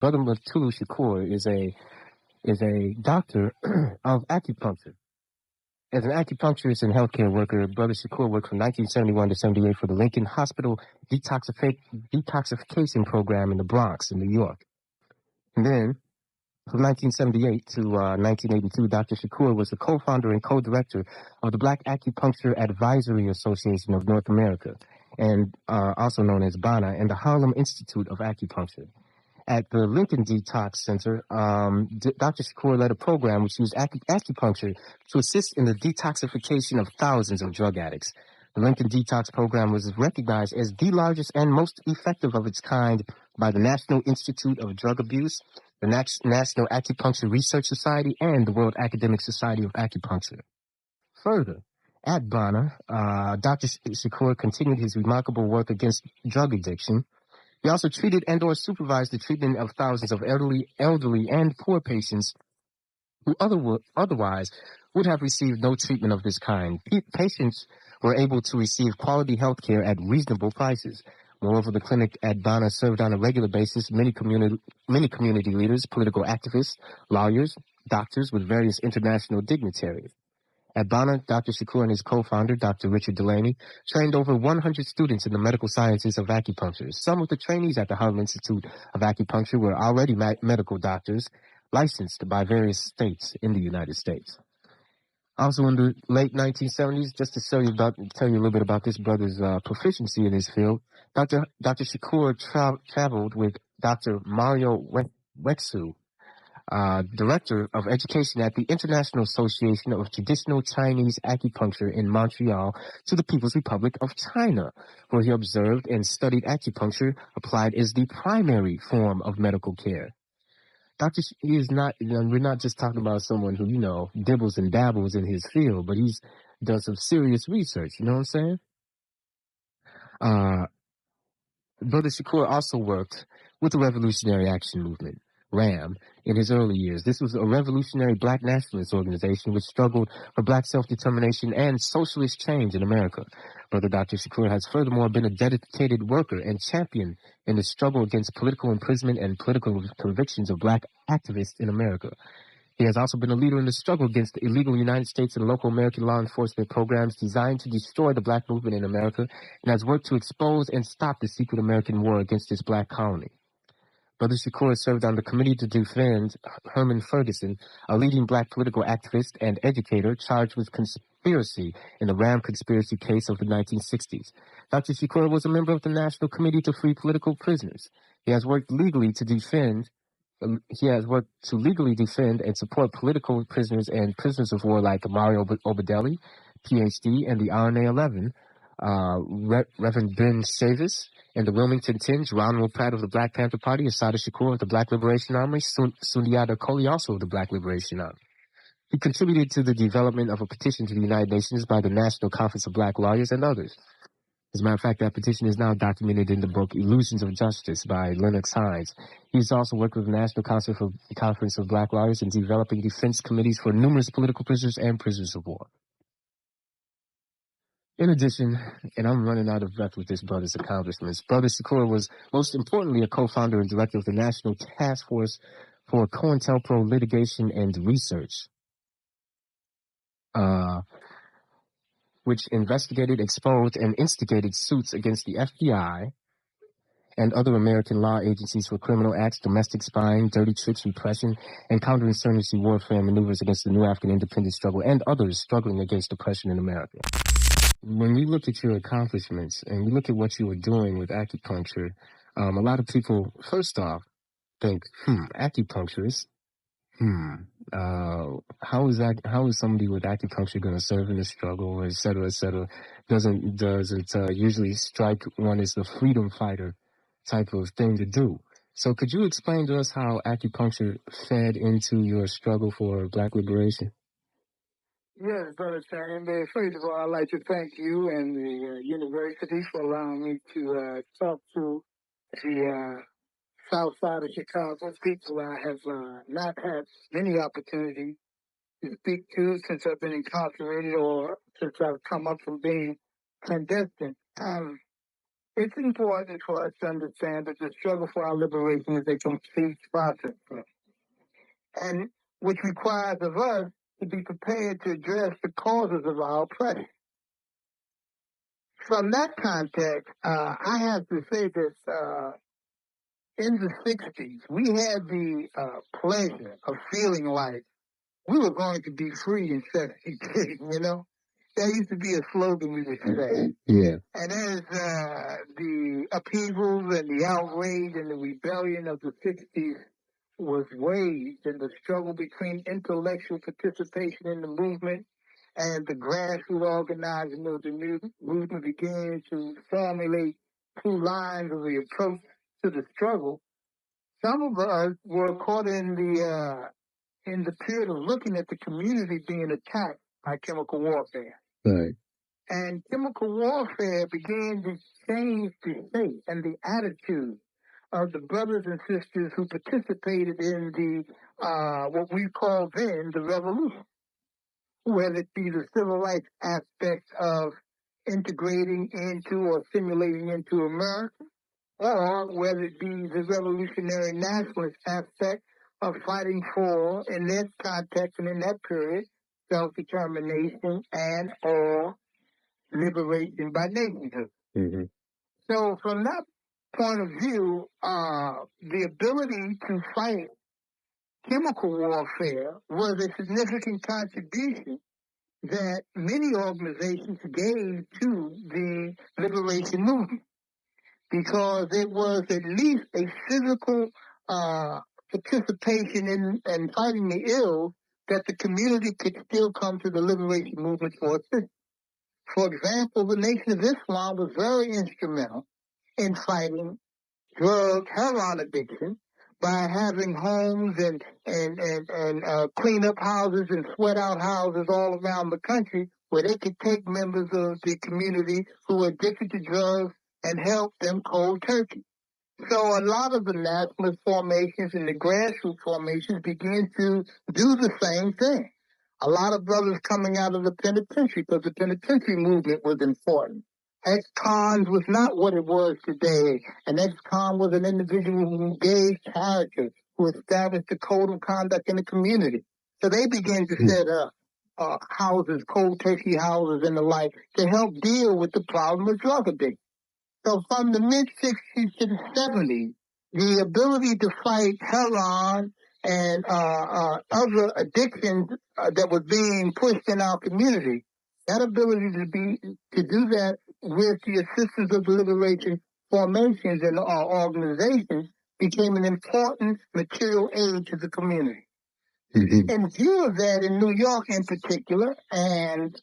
Brother Mutulu Shakur is a doctor of acupuncture. As an acupuncturist and healthcare worker, Brother Shakur worked from 1971 to 78 for the Lincoln Hospital detoxification program in the Bronx in New York. And then, from 1978 to 1982, Dr. Shakur was the co-founder and co-director of the Black Acupuncture Advisory Association of North America, and also known as BANA, and the Harlem Institute of Acupuncture. At the Lincoln Detox Center, Dr. Shakur led a program which used acupuncture to assist in the detoxification of thousands of drug addicts. The Lincoln Detox Program was recognized as the largest and most effective of its kind by the National Institute of Drug Abuse, the National Acupuncture Research Society, and the World Academic Society of Acupuncture. Further, at BANA, Dr. Shakur continued his remarkable work against drug addiction. He also treated and or supervised the treatment of thousands of elderly and poor patients who otherwise would have received no treatment of this kind. Patients were able to receive quality health care at reasonable prices. Moreover, the clinic at BANA served on a regular basis many community leaders, political activists, lawyers, doctors with various international dignitaries. At BANA, Dr. Shakur and his co-founder, Dr. Richard Delaney, trained over 100 students in the medical sciences of acupuncture. Some of the trainees at the Harlem Institute of Acupuncture were already medical doctors, licensed by various states in the United States. Also in the late 1970s, just to tell you a little bit about this brother's proficiency in his field, Dr. Shakur traveled with Dr. Mario Wexu, Director of Education at the International Association of Traditional Chinese Acupuncture in Montreal, to the People's Republic of China, where he observed and studied acupuncture applied as the primary form of medical care. He is not, we're not just talking about someone who, dibbles and dabbles in his field, but he's done some serious research, you know what I'm saying? Brother Shakur also worked with the Revolutionary Action Movement, RAM, in his early years. This was a revolutionary black nationalist organization which struggled for black self-determination and socialist change in America. Brother Dr. Shakur has furthermore been a dedicated worker and champion in the struggle against political imprisonment and political convictions of black activists in America. He has also been a leader in the struggle against the illegal United States and local American law enforcement programs designed to destroy the black movement in America, and has worked to expose and stop the secret American war against this black colony. Brother Shakur served on the committee to defend Herman Ferguson, a leading black political activist and educator charged with conspiracy in the Ram conspiracy case of the 1960s. Dr. Shakur was a member of the National Committee to Free Political Prisoners. He has worked to legally defend and support political prisoners and prisoners of war like Mario Obedelli, PhD, and the RNA-11, Reverend Ben Savis, and the Wilmington Tinge, Ronald Pratt of the Black Panther Party, Assata Shakur of the Black Liberation Army, Sundiata Kohli also of the Black Liberation Army. He contributed to the development of a petition to the United Nations by the National Conference of Black Lawyers and others. As a matter of fact, that petition is now documented in the book Illusions of Justice by Lennox Hines. He's also worked with the National Conference of Black Lawyers in developing defense committees for numerous political prisoners and prisoners of war. In addition, and I'm running out of breath with this brother's accomplishments, Brother Shakur was most importantly a co-founder and director of the National Task Force for Cointelpro Litigation and Research, which investigated, exposed, and instigated suits against the FBI and other American law agencies for criminal acts, domestic spying, dirty tricks, repression, and counterinsurgency warfare maneuvers against the new African independence struggle and others struggling against oppression in America. When we look at your accomplishments and we look at what you were doing with acupuncture, a lot of people, first off, think, acupuncturist, how is somebody with acupuncture going to serve in the struggle, et cetera, et cetera? Does it usually strike one as the freedom fighter type of thing to do? So could you explain to us how acupuncture fed into your struggle for black liberation? Yes, Brother Sam. First of all, I'd like to thank you and the university for allowing me to talk to the south side of Chicago, people I have not had many opportunities to speak to since I've been incarcerated or since I've come up from being clandestine. it's important for us to understand that the struggle for our liberation is a complete process, and which requires of us to be prepared to address the causes of our oppression. From that context, I have to say that in the 60s, we had the pleasure of feeling like we were going to be free in 73, you know? That used to be a slogan we would say. Yeah. And as the upheavals and the outrage and the rebellion of the 60s was waged, and the struggle between intellectual participation in the movement and the grassroots organizing of the movement began to formulate two lines of the approach to the struggle. Some of us were caught in the period of looking at the community being attacked by chemical warfare. Right. And chemical warfare began to change the state and the attitude of the brothers and sisters who participated in the what we call then the revolution, whether it be the civil rights aspect of integrating into or assimilating into America, or whether it be the revolutionary nationalist aspect of fighting for, in that context and in that period, self-determination and or liberation by nationhood. Mm-hmm. So from that point of view, the ability to fight chemical warfare was a significant contribution that many organizations gave to the liberation movement, because it was at least a physical participation in fighting the ill that the community could still come to the liberation movement for assistance. For example, the Nation of Islam was very instrumental in fighting drug heroin addiction by having homes and clean up houses and sweat out houses all around the country where they could take members of the community who were addicted to drugs and help them cold turkey. So a lot of the nationalist formations and the grassroots formations began to do the same thing. A lot of brothers coming out of the penitentiary, because the penitentiary movement was important. Ex-cons was not what it was today. An ex-con was an individual who gave character, who established the code of conduct in the community. So they began to set up houses, cold turkey houses and the like, to help deal with the problem of drug addiction. So from the mid-60s to the 70s, the ability to fight heroin and other addictions that were being pushed in our community, that ability to do that with the assistance of the liberation formations and organizations became an important material aid to the community. Mm-hmm. In view of that, in New York in particular, and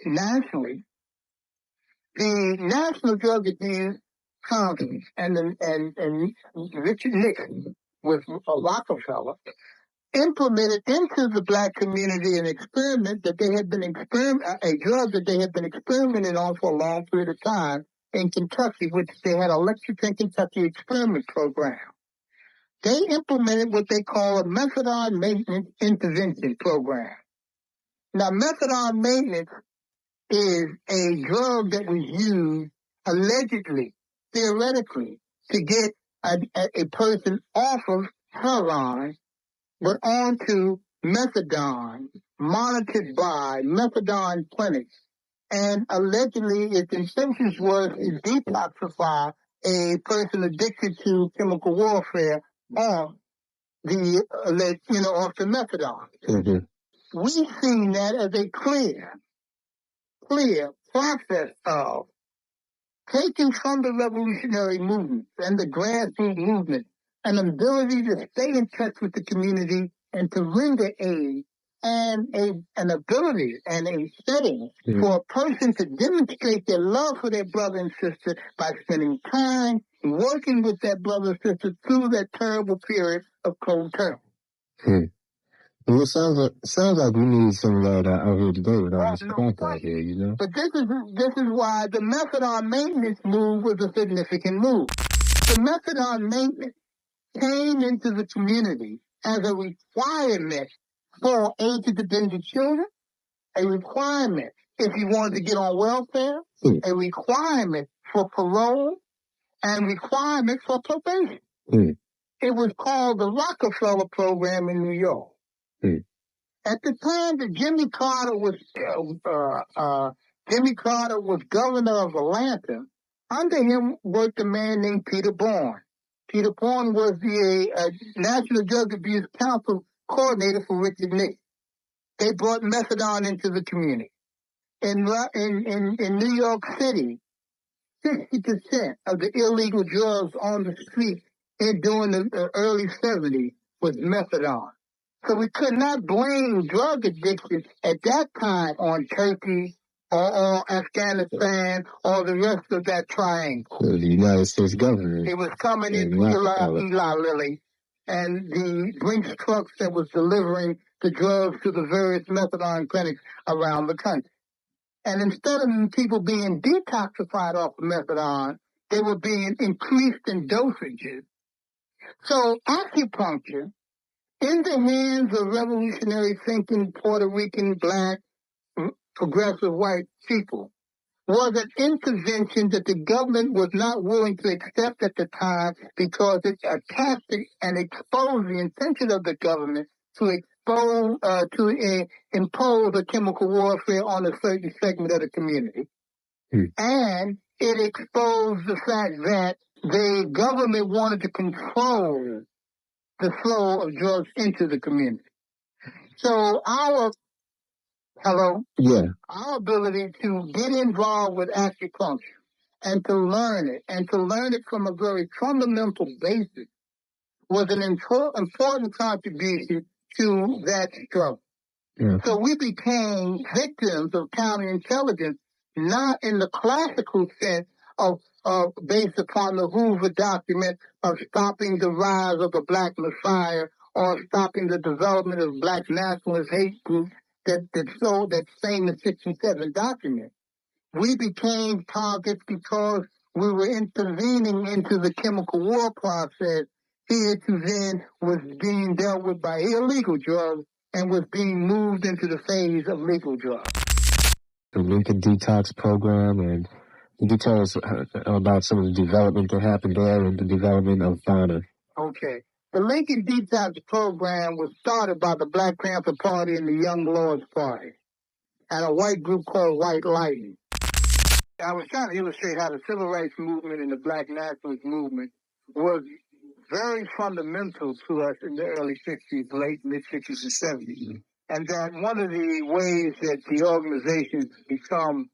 nationally, the National Drug Abuse Conference and Richard Nixon with Rockefeller implemented into the black community an experiment that they had been a drug that they had been experimenting on for a long period of time in Kentucky, which they had a Lexington, Kentucky experiment program. They implemented what they call a methadone maintenance intervention program. Now, methadone maintenance is a drug that was used allegedly, theoretically, to get a person off of heroin, but onto methadone, monitored by methadone clinics. And allegedly, its intentions were to detoxify a person addicted to chemical warfare off off the methadone. Mm-hmm. We've seen that as a clear process of taking from the revolutionary movement and the grassroots movement an ability to stay in touch with the community and to render aid, and an ability and a setting for a person to demonstrate their love for their brother and sister by spending time working with that brother and sister through that terrible period of cold turkey. Well, it sounds like we need some of that out here today with all this crap out here, you know? But this is why the methadone maintenance move was a significant move. The methadone maintenance came into the community as a requirement for age-dependent children, a requirement if you wanted to get on welfare, a requirement for parole, and requirements for probation. It was called the Rockefeller Program in New York. At the time that Jimmy Carter was governor of Atlanta, under him worked a man named Peter Bourne. Peter Bourne was the National Drug Abuse Council coordinator for Richard Nixon. They brought methadone into the community. In New York City, 60% of the illegal drugs on the street during the early 70s was methadone. So we could not blame drug addiction at that time on Turkey or Afghanistan or the rest of that triangle. The United States government. It was coming into Eli Lilly and the Brinks trucks that was delivering the drugs to the various methadone clinics around the country. And instead of people being detoxified off of methadone, they were being increased in dosages. So acupuncture, in the hands of revolutionary thinking Puerto Rican, black, progressive white people, was an intervention that the government was not willing to accept at the time because it attacked and exposed the intention of the government to impose a chemical warfare on a certain segment of the community. And it exposed the fact that the government wanted to control the flow of drugs into the community. So our ability to get involved with acupuncture and to learn it from a very fundamental basis was an important contribution to that struggle. Yeah. So we became victims of counterintelligence, not in the classical sense of based upon the Hoover document of stopping the rise of the Black Messiah or stopping the development of Black nationalist hate groups that famous 67 document. We became targets because we were intervening into the chemical war process here to then was being dealt with by illegal drugs and was being moved into the phase of legal drugs. The Lincoln Detox Program, and can you tell us about some of the development that happened there and the development of Ghana? Okay. The Lincoln Detox Program was started by the Black Panther Party and the Young Lords Party and a white group called White Lightning. I was trying to illustrate how the civil rights movement and the black nationalist movement was very fundamental to us in the early 60s, late, mid-60s and 70s. And that one of the ways that the organizations become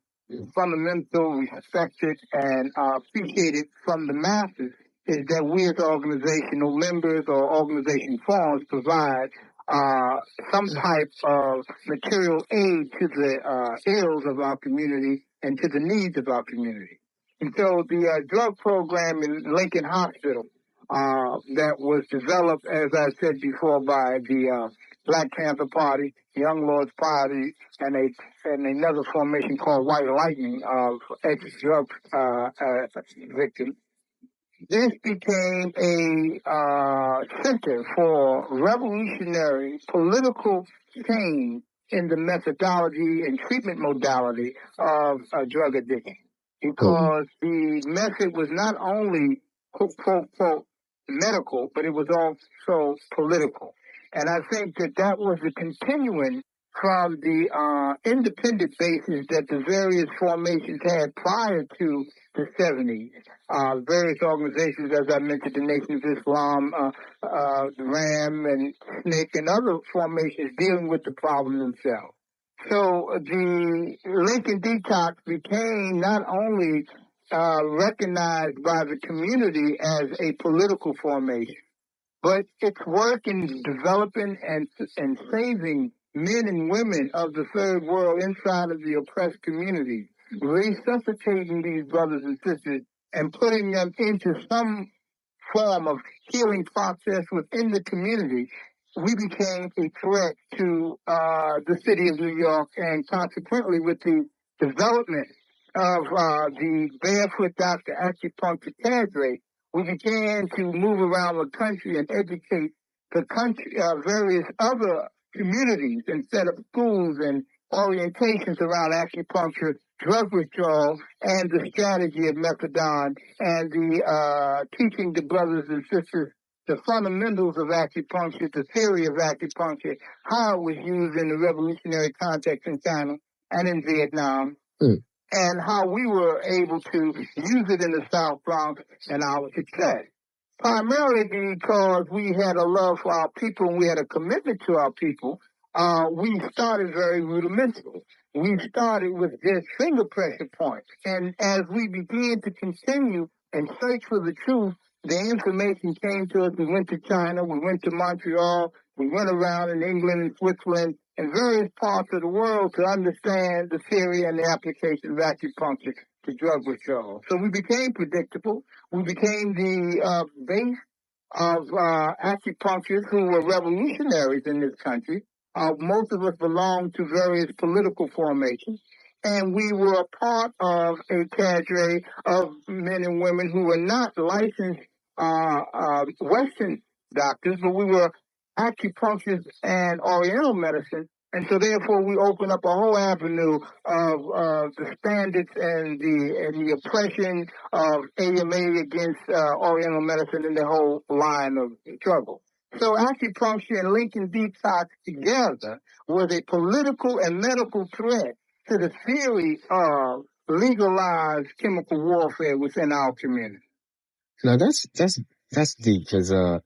fundamental, respected, and appreciated from the masses is that we as organizational members or organization forms provide some type of material aid to the ills of our community and to the needs of our community. And so the drug program in Lincoln Hospital that was developed, as I said before, by the Black Panther Party, Young Lords Party, and another formation called White Lightning of ex-drug victims. This became a center for revolutionary political change in the methodology and treatment modality of drug addiction. Because the method was not only, quote, quote, medical, but it was also political. And I think that was a continuing from the independent basis that the various formations had prior to the 70s. Various organizations, as I mentioned, the Nation of Islam, the RAM and SNCC, and other formations dealing with the problem themselves. So the Lincoln Detox became not only recognized by the community as a political formation, but its work in developing and saving men and women of the third world inside of the oppressed communities, resuscitating these brothers and sisters and putting them into some form of healing process within the community, we became a threat to the city of New York, and consequently with the development of the Barefoot Doctor Acupuncture cadre, we began to move around the country and educate the country, various other communities and set up schools and orientations around acupuncture drug withdrawal and the strategy of methadone and the teaching the brothers and sisters the fundamentals of acupuncture, the theory of acupuncture, how it was used in the revolutionary context in China and in Vietnam, and how we were able to use it in the South Bronx and our success. Primarily because we had a love for our people and we had a commitment to our people, we started very rudimentary. We started with just finger pressure points. And as we began to continue and search for the truth, the information came to us. We went to China, we went to Montreal, we went around in England and Switzerland and various parts of the world to understand the theory and the application of acupuncture to drug withdrawal. So we became predictable. We became the base of acupuncturists who were revolutionaries in this country. Most of us belonged to various political formations, and we were a part of a cadre of men and women who were not licensed Western doctors, but we were acupuncturists and Oriental medicine. And so therefore we opened up a whole avenue of the standards and the oppression of AMA against Oriental medicine and the whole line of struggle. So acupuncture and Lincoln detox together was a political and medical threat to the theory of legalized chemical warfare within our community. Now that's deep, because the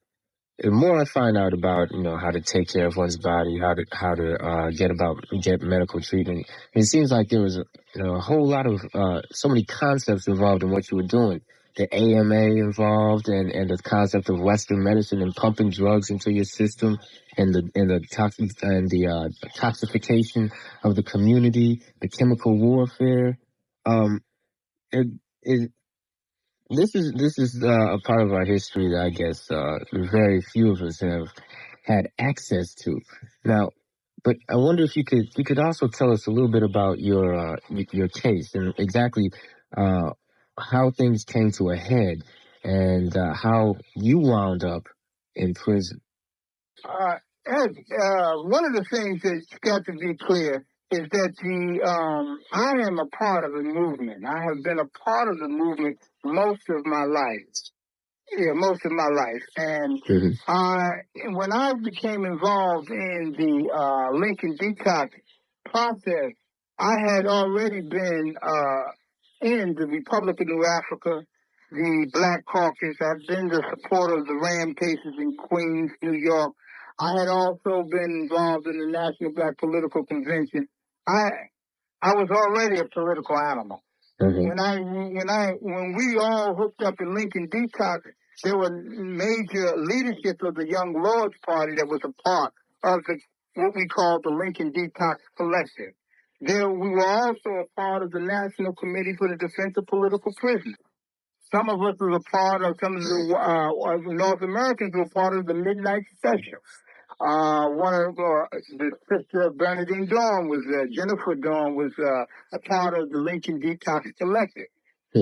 more I find out about, how to take care of one's body, how to get medical treatment, it seems like there was a whole lot of so many concepts involved in what you were doing. The AMA involved, and the concept of Western medicine and pumping drugs into your system, and the toxification of the community, the chemical warfare. This is a part of our history that I guess very few of us have had access to. Now, but I wonder if you could also tell us a little bit about your case and exactly how things came to a head and how you wound up in prison. Ed, one of the things that's got to be clear is that I am a part of the movement. I have been a part of the movement most of my life. Yeah, most of my life. And when I became involved in the Lincoln detox process, I had already been in the Republic of New Africa, the Black Caucus. I've been the supporter of the Ram cases in Queens, New York. I had also been involved in the National Black Political Convention. I was already a political animal. When we all hooked up in Lincoln Detox, there were major leadership of the Young Lords Party that was a part of what we call the Lincoln Detox Collective. We were also a part of the National Committee for the Defense of Political Prisoners. Some of us were a part of, some of the North Americans were part of the Midnight Special. One of the sister Bernadine Dawn was Jennifer Dawn was a part of the Lincoln Detox Collective.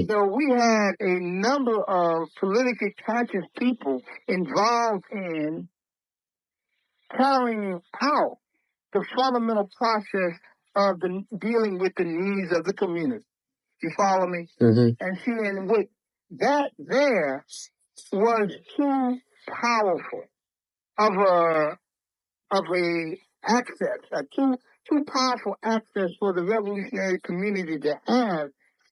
So we had a number of politically conscious people involved in carrying out the fundamental process of dealing with the needs of the community. You follow me? And seeing what that there was too powerful of a access, too powerful access for the revolutionary community to have,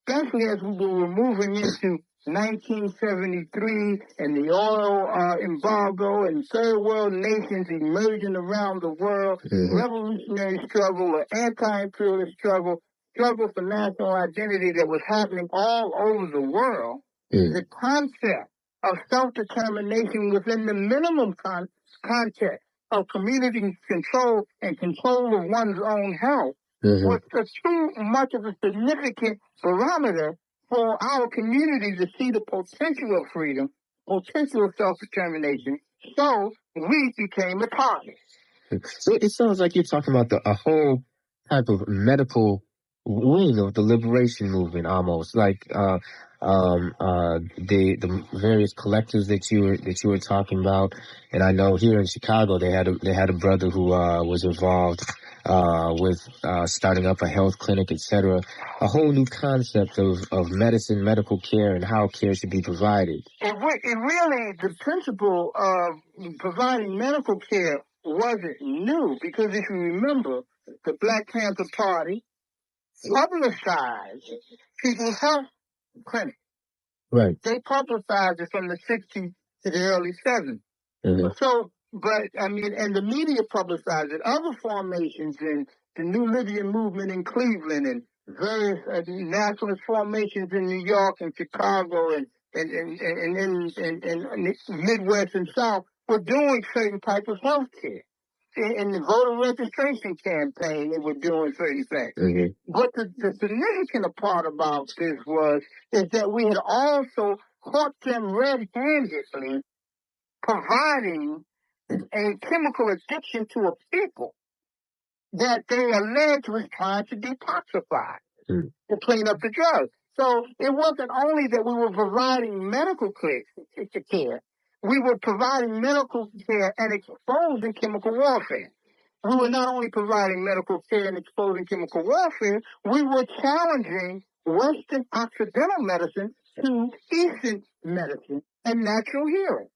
especially as we were moving into 1973 and the oil embargo and third world nations emerging around the world, revolutionary struggle, an anti-imperialist struggle for national identity that was happening all over the world. The concept of self-determination within the minimum context of community control and control of one's own health was too much of a significant barometer for our community to see the potential of freedom, potential of self-determination. So we became a target. So it sounds like you're talking about a whole type of medical wing of the liberation movement, almost like the various collectives that you were talking about. And I know here in Chicago they had a brother who was involved with starting up a health clinic, etc. A whole new concept of medicine, medical care, and how care should be provided. It really, the principle of providing medical care wasn't new, because if you remember, the Black Panther Party publicized people's health clinic. Right. They publicized it from the 60s to the early 70s. Mm-hmm. So, but, I mean, and the media publicized it. Other formations in the New Libyan movement in Cleveland and various nationalist formations in New York and Chicago and Midwest and South were doing certain types of health care. In the voter registration campaign, they were doing certain things. Mm-hmm. But the significant part about this is that we had also caught them red-handedly providing a chemical addiction to a people that they alleged was trying to detoxify, to clean up the drugs. So it wasn't only that we were providing medical care, we were providing medical care and exposing chemical warfare. We were not only providing medical care and exposing chemical warfare, we were challenging Western Occidental medicine to Eastern medicine and natural healing.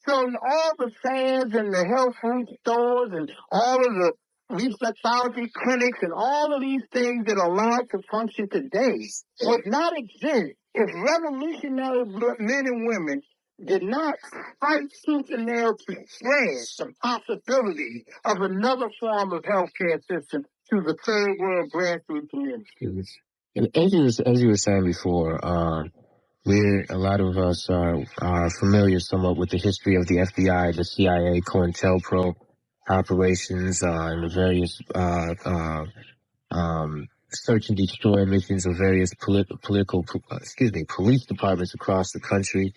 So all the fans and the health food stores and all of the reflexology clinics and all of these things that are allowed to function today would not exist if revolutionary men and women did not fight tooth and nail to spread the possibility of another form of healthcare system to the third world grassroots community. And as you were saying before, a lot of us are familiar somewhat with the history of the FBI, the CIA, Cointelpro operations, and the various search and destroy missions of various police departments across the country.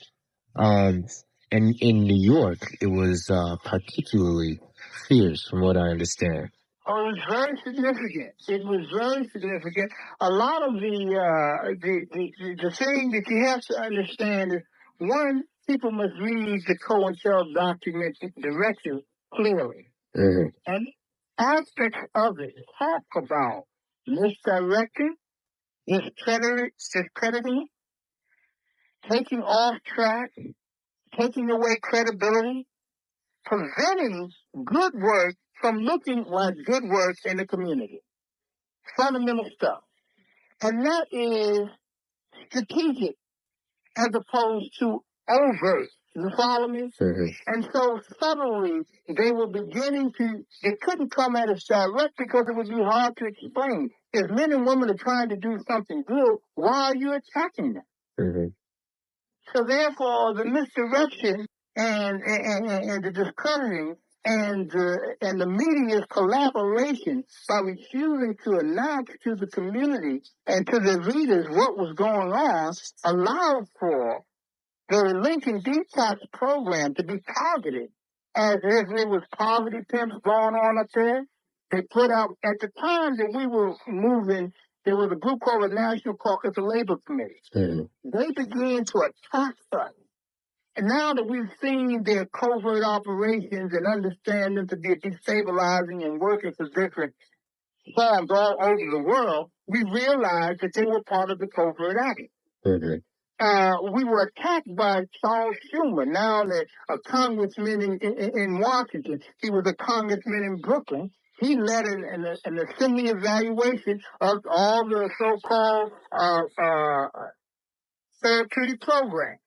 And in New York, it was particularly fierce, from what I understand. Oh, it was very significant. It was very significant. A lot of the thing that you have to understand is, one, people must read the COINTEL document directive clearly. Mm-hmm. And aspects of it talk about misdirecting, discrediting, taking off track, taking away credibility, preventing good work from looking like good work in the community. Fundamental stuff. And that is strategic as opposed to overt. You follow me? Mm-hmm. And so subtly, they couldn't come at us direct because it would be hard to explain. If men and women are trying to do something good, why are you attacking them? Mm-hmm. So therefore, the misdirection and the discrediting and the media's collaboration by refusing to announce to the community and to the readers what was going on allowed for the Lincoln Detox program to be targeted as if it was poverty pimps going on up there. They put out, at the time that we were moving, there was a group called the National Caucus of Labor Committee. Mm-hmm. They began to attack us. And now that we've seen their covert operations and understand them to be destabilizing and working for different firms all over the world, we realized that they were part of the covert action. Mm-hmm. We were attacked by Charles Schumer, now a congressman in Washington. He was a congressman in Brooklyn. He led an assembly evaluation of all the so-called therapeutic programs,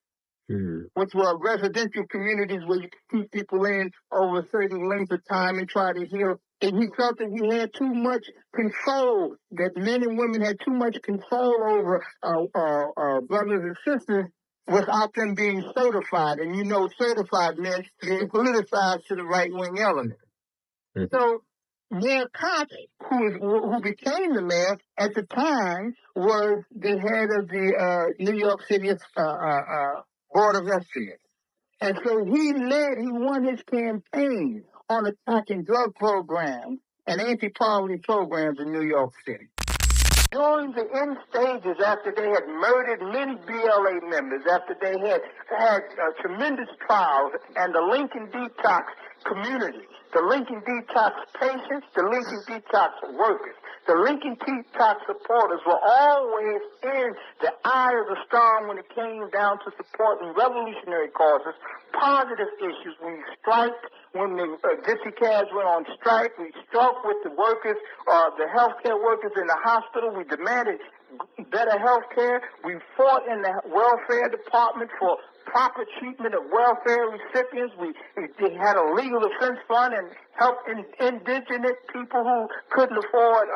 which were residential communities where you keep people in over a certain length of time and try to heal. And he felt that he had too much control, that men and women had too much control over brothers and sisters without them being certified. And you know, certified meant being politicized to the right-wing element. Mm-hmm. So Mayor Cox, who became the mayor at the time, was the head of the New York City Board of Estimates. And so he won his campaign on attacking drug programs and anti-poverty programs in New York City. During the end stages, after they had murdered many BLA members, after they had had tremendous trials, and the Lincoln Detox community, the Lincoln Detox patients, the Lincoln Detox workers, the Lincoln Detox supporters were always in the eye of the storm when it came down to supporting revolutionary causes, positive issues. We striked when the Gypsy Cabs went on strike. We struck with the workers, the healthcare workers in the hospital. We demanded better health care. We fought in the welfare department for proper treatment of welfare recipients. We had a legal defense fund and helped indigenous people who couldn't afford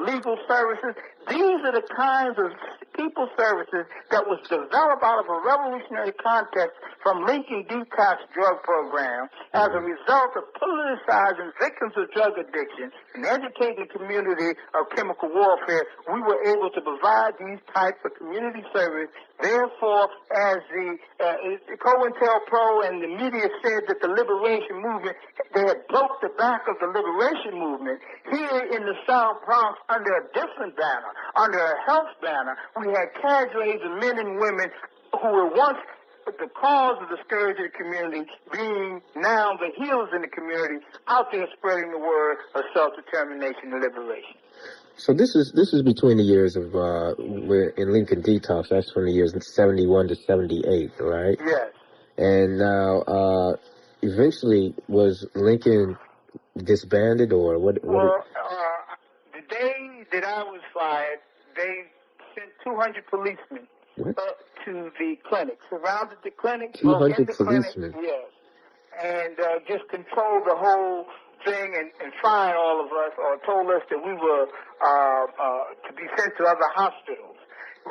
legal services. These are the kinds of people services that was developed out of a revolutionary context from Lincoln Detox drug program as a result of politicizing victims of drug addiction and educating the community of chemical warfare. We were able to provide these types of community service. Therefore, as the Cointelpro and the media said that the liberation movement, they had broke the back of the liberation movement, here in the South Bronx, under a different banner, under a health banner, we had cadres of men and women who were once the cause of the scourge of the community, being now the healers in the community, out there spreading the word of self-determination and liberation. So this is between the years of we're in Lincoln Detox. That's from the years 71 to 78, right? Yes. And now, eventually, was Lincoln disbanded or what? Well, the day that I was fired, they sent 200 policemen up to the clinic, surrounded the clinic, 200 policemen, yes, and just controlled the whole thing and fired all of us, or told us that we were to be sent to other hospitals.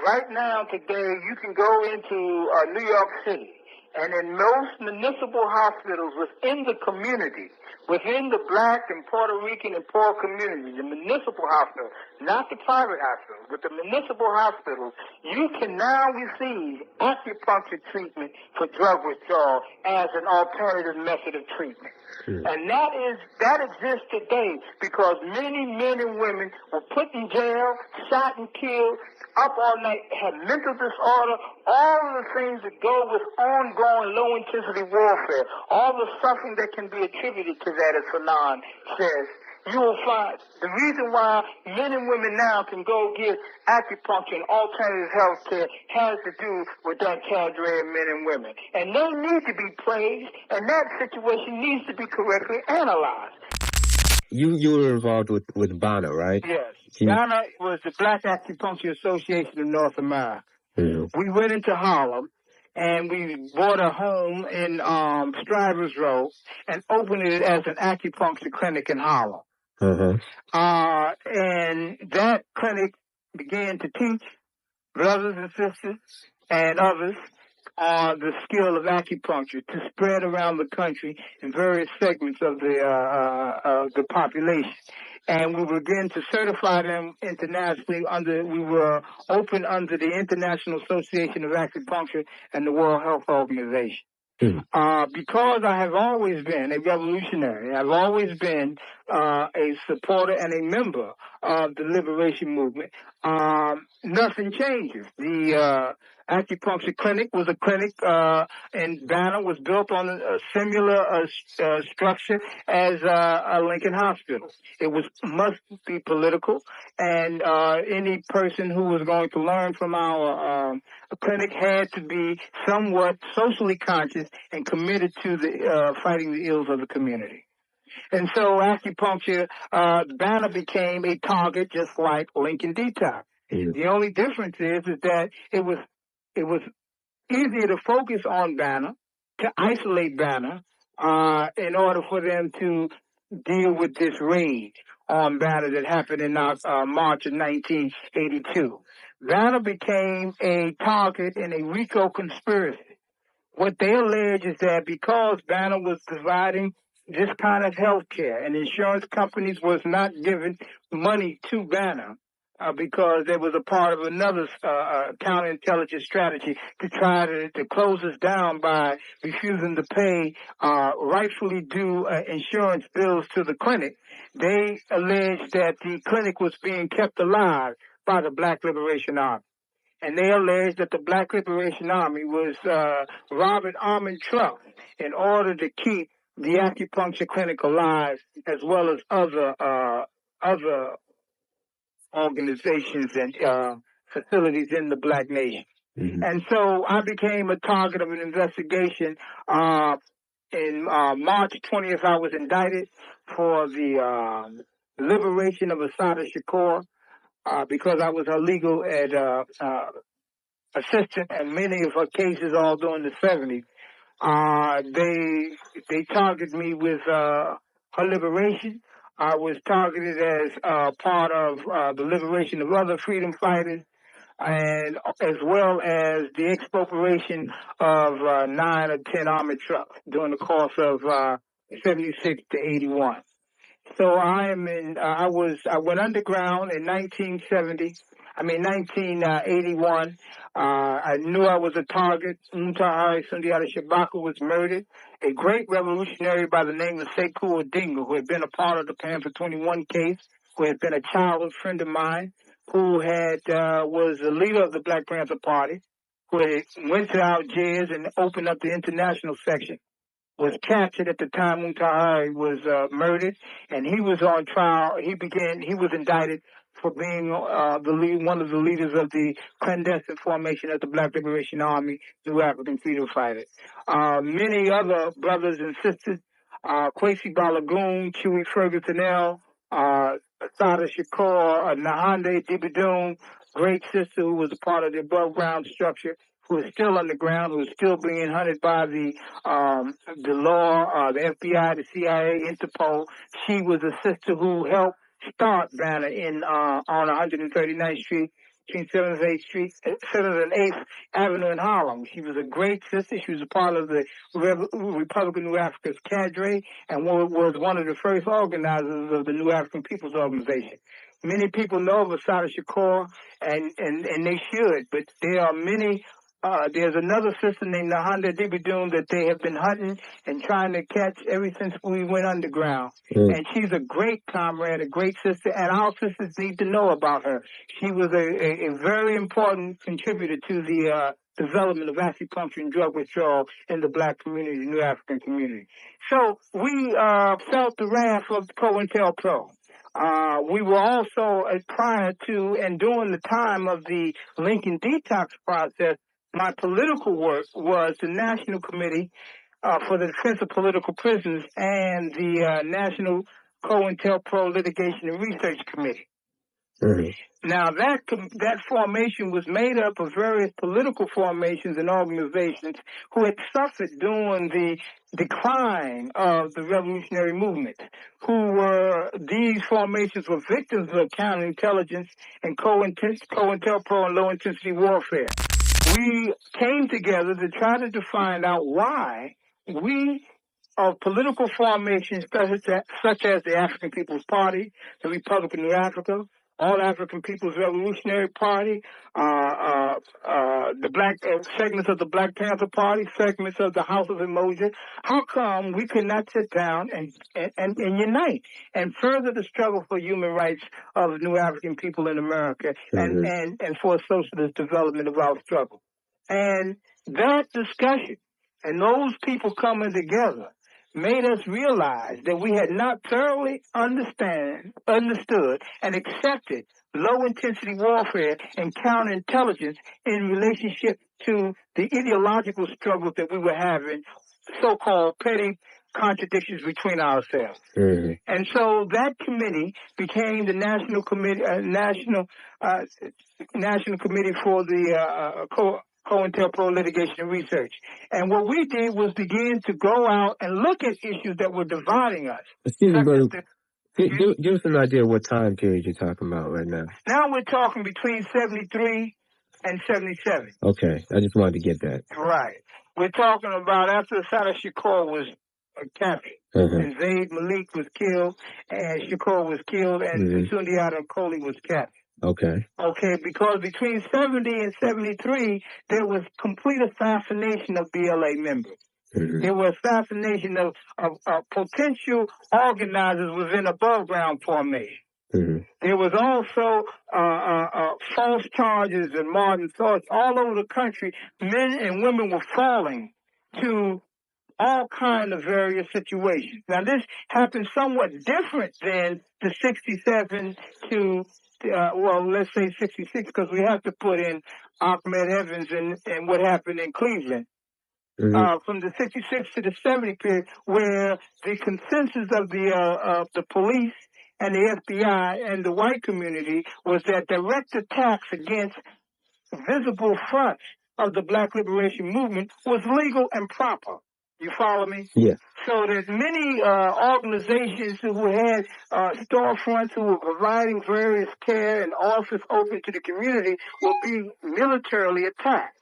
Right now, today, you can go into New York City, and in most municipal hospitals within the community, within the black and Puerto Rican and poor community, the municipal hospitals, not the private hospitals, but the municipal hospitals, you can now receive acupuncture treatment for drug withdrawal as an alternative method of treatment. And that exists today because many men and women were put in jail, shot and killed, up all night, had mental disorder, all of the things that go with ongoing low-intensity warfare, all the suffering that can be attributed to that, as Fanon says. You will find the reason why men and women now can go get acupuncture and alternative health care has to do with that cadre of men and women. And they need to be praised, and that situation needs to be correctly analyzed. You were involved with BANA, right? Yes. BANA was the Black Acupuncture Association of North America. Mm-hmm. We went into Harlem, and we bought a home in Strivers Road and opened it as an acupuncture clinic in Harlem. And that clinic began to teach brothers and sisters and others the skill of acupuncture to spread around the country in various segments of the population. And we began to certify them internationally we were open under the International Association of Acupuncture and the World Health Organization. Because I have always been a revolutionary, I've always been a supporter and a member of the liberation movement, nothing changes. The acupuncture clinic was a clinic, and BANA was built on a similar structure as a Lincoln Hospital. It must be political, and any person who was going to learn from our clinic had to be somewhat socially conscious and committed to the fighting the ills of the community. And so acupuncture, BANA became a target just like Lincoln Detox. The only difference is that it was easier to focus on BANA, to isolate BANA, in order for them to deal with this raid on BANA that happened in March of 1982. BANA became a target in a RICO conspiracy. What they allege is that because BANA was providing this kind of health care and insurance companies was not giving money to BANA, because there was a part of another counterintelligence strategy to try to close us down by refusing to pay rightfully due insurance bills to the clinic. They alleged that the clinic was being kept alive by the Black Liberation Army. And they alleged that the Black Liberation Army was robbing almond trucks in order to keep the acupuncture clinic alive, as well as other organizations and facilities in the Black nation. Mm-hmm. And so I became a target of an investigation. In March 20th, I was indicted for the liberation of Assata Shakur because I was her legal assistant in many of her cases all during the 70s. They targeted me with her liberation. I was targeted as part of the liberation of other freedom fighters, and as well as the expropriation of 9 or 10 armored trucks during the course of 76 to 81. So I went underground in 1981. I knew I was a target. Mutulu Sundiata Shabaka was murdered. A great revolutionary by the name of Shakur, who had been a part of the Panther 21 case, who had been a childhood friend of mine, who was the leader of the Black Panther Party, who had went to Algiers and opened up the international section, was captured at the time Mutulu was murdered, and he was on trial. He was indicted for being one of the leaders of the clandestine formation of the Black Liberation Army, New African Freedom Fighters. Many other brothers and sisters, Kwesi Balagoon, Chewy Ferguson L., Assata Shakur, Nahande Dibidun, great sister who was a part of the above ground structure, who is still underground, who is still being hunted by the law, the FBI, the CIA, Interpol. She was a sister who helped start Banner on 139th Street, between 7th and 8th Street, 7th and 8th Avenue in Harlem. She was a great sister. She was a part of the Republican New Africa's cadre and was one of the first organizers of the New African People's Organization. Many people know of Assata Shakur, and they should, but there are many. There's another sister named Nahanda Dibidun that they have been hunting and trying to catch ever since we went underground. Mm. And she's a great comrade, a great sister, and our sisters need to know about her. She was a very important contributor to the development of acupuncture and drug withdrawal in the Black community, the New African community. So we felt the wrath of Cointelpro. We were also, prior to and during the time of the Lincoln detox process, my political work was the National Committee for the Defense of Political Prisoners and the National Cointelpro Litigation and Research Committee. Mm-hmm. Now, that formation was made up of various political formations and organizations who had suffered during the decline of the revolutionary movement. These formations were victims of counterintelligence and Cointelpro and low-intensity warfare. We came together to try to find out why we, of political formations such as the African People's Party, the Republican New Africa, All African People's Revolutionary Party, the black segments of the Black Panther Party, segments of the House of Emotion, how come we could not sit down and unite and further the struggle for human rights of New African people in America, mm-hmm. and for socialist development of our struggle? And that discussion and those people coming together made us realize that we had not thoroughly understood and accepted low-intensity warfare and counterintelligence in relationship to the ideological struggles that we were having, so-called petty contradictions between ourselves. Mm-hmm. And so that committee became the National Committee, National Committee for the Cointelpro Litigation and Research. And what we did was begin to go out and look at issues that were dividing us. Excuse me, brother. Give us an idea of what time period you're talking about right now. Now we're talking between 73 and 77. Okay, I just wanted to get that. Right. We're talking about after Assata Shakur was captured, and Zaid Malik was killed, and Shakur was killed, and Sundiata Kohli was captured. Okay, because between 70 and 73, there was complete assassination of BLA members. Mm-hmm. There was assassination of potential organizers within above ground formation. Mm-hmm. There was also false charges and modern thoughts all over the country. Men and women were falling to all kind of various situations. Now, this happened somewhat different than the 67 to, let's say 66, because we have to put in Ahmed Evans and what happened in Cleveland. From the 66 to the 70 period, where the consensus of the police and the FBI and the white community was that direct attacks against visible fronts of the Black Liberation Movement was legal and proper. You follow me? Yeah. So there's many organizations who had storefronts who were providing various care and office open to the community were being militarily attacked.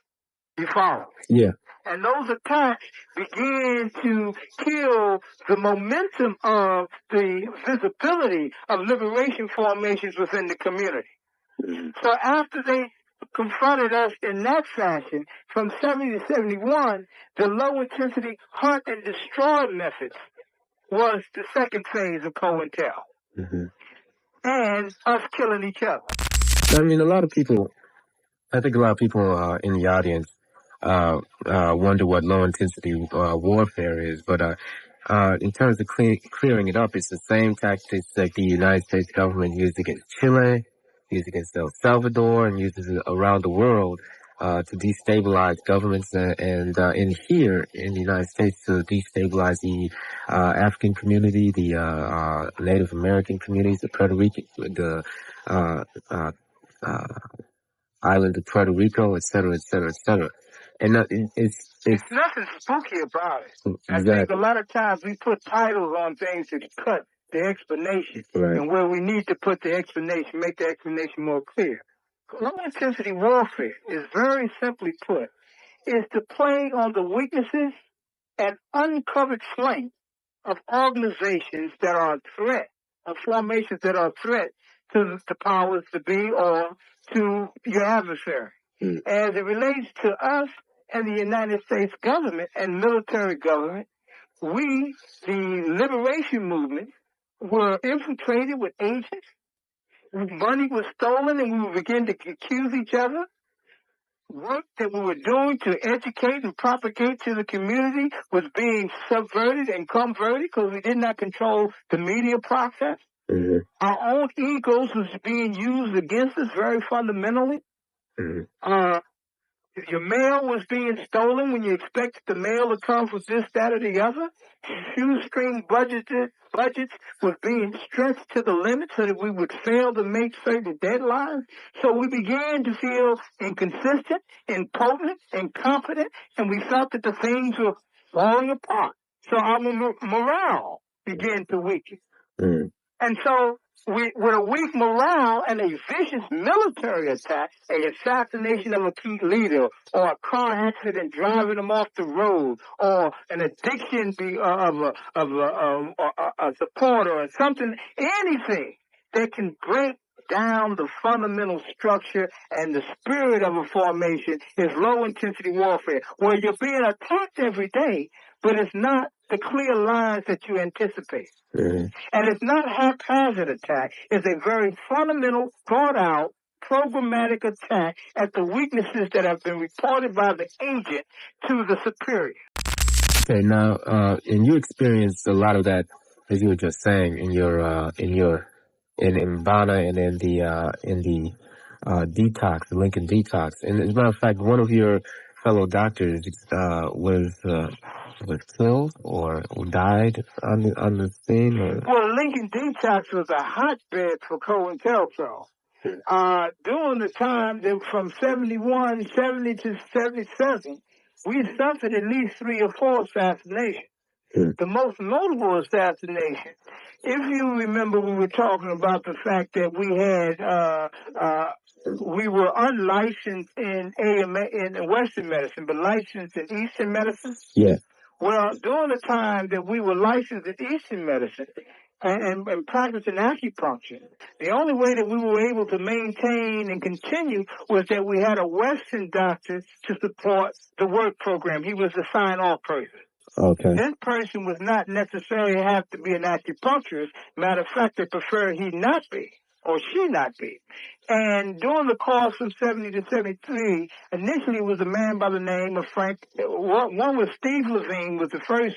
You follow me? Yeah. And those attacks began to kill the momentum of the visibility of liberation formations within the community. So after they confronted us in that fashion, from 70 to 71, the low-intensity hunt and destroy methods was the second phase of Cointelpro. And us killing each other. I mean, I think a lot of people in the audience wonder what low-intensity warfare is, but in terms of clearing it up, it's the same tactics that the United States government used against Chile, used against El Salvador, and uses it around the world to destabilize governments and in here in the United States to destabilize the African community, the Native American communities, the Puerto Rican, the island of Puerto Rico, et cetera, et cetera, et cetera. And it's nothing spooky about it. Exactly. I think a lot of times we put titles on things to cut the explanation. Right. And where we need to put the explanation, make the explanation more clear. Low-intensity warfare is very simply put, is to play on the weaknesses and uncovered flanks of organizations that are a threat, of formations that are a threat to the powers to be or to your adversary. As it relates to us and the United States government and military government, we, the liberation movement, were infiltrated with agents. Money was stolen and we would begin to accuse each other. Work that we were doing to educate and propagate to the community was being subverted and converted because we did not control the media process. Our own egos was being used against us very fundamentally. Your mail was being stolen when you expected the mail to come from this, that, or the other. Shoestring budgets were being stretched to the limit so that we would fail to make certain deadlines. So we began to feel inconsistent, impotent, incompetent, and we felt that the things were falling apart. So our morale began to weaken. And so with a weak morale and a vicious military attack, an assassination of a key leader, or a car accident driving them off the road, or an addiction of a supporter or something, anything that can break down the fundamental structure and the spirit of a formation is low-intensity warfare, where you're being attacked every day, but it's not the clear lines that you anticipate. And it's not a haphazard attack. It's a very fundamental, thought-out, programmatic attack at the weaknesses that have been reported by the agent to the superior. Okay, now, and you experienced a lot of that, as you were just saying, in Ghana and in the detox, the Lincoln detox. And as a matter of fact, one of your fellow doctors was killed or died on the scene. Or? Well, Lincoln detox was a hotbed for Cointelpro. During the time that from 70 to 77, we suffered at least 3 or 4 assassinations. The most notable assassination, if you remember, we were talking about the fact that we were unlicensed in in Western medicine, but licensed in Eastern medicine. Yeah. Well, during the time that we were licensed in Eastern medicine and practicing acupuncture, the only way that we were able to maintain and continue was that we had a Western doctor to support the work program. He was the sign-off person. Okay. This person was not necessarily have to be an acupuncturist. Matter of fact, they prefer he not be. or she not be? And during the course of 70 to 73, initially it was a man by the name of Frank. One was Steve Levine, was the first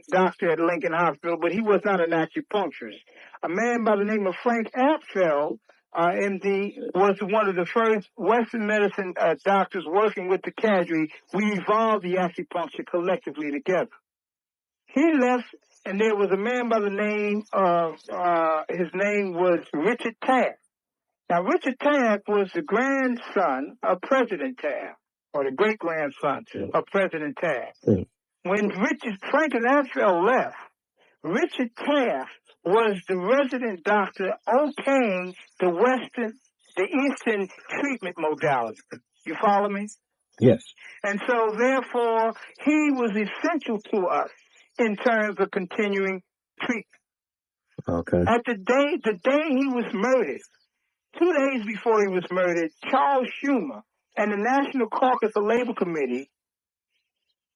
doctor at Lincoln Hospital, but he was not an acupuncturist. A man by the name of Frank Apfel, MD, was one of the first Western medicine doctors working with the cadre. We evolved the acupuncture collectively together. He left, and there was a man by the name of, his name was Richard Taft. Now, Richard Taft was the grandson of President Taft, or the great-grandson of President Taft. When Franklin Apfel left, Richard Taft was the resident doctor okaying the Eastern treatment modality. You follow me? Yes. And so, therefore, he was essential to us in terms of continuing treatment. Okay. At the day he was murdered, 2 days before he was murdered, Charles Schumer and the National Caucus of Labor Committee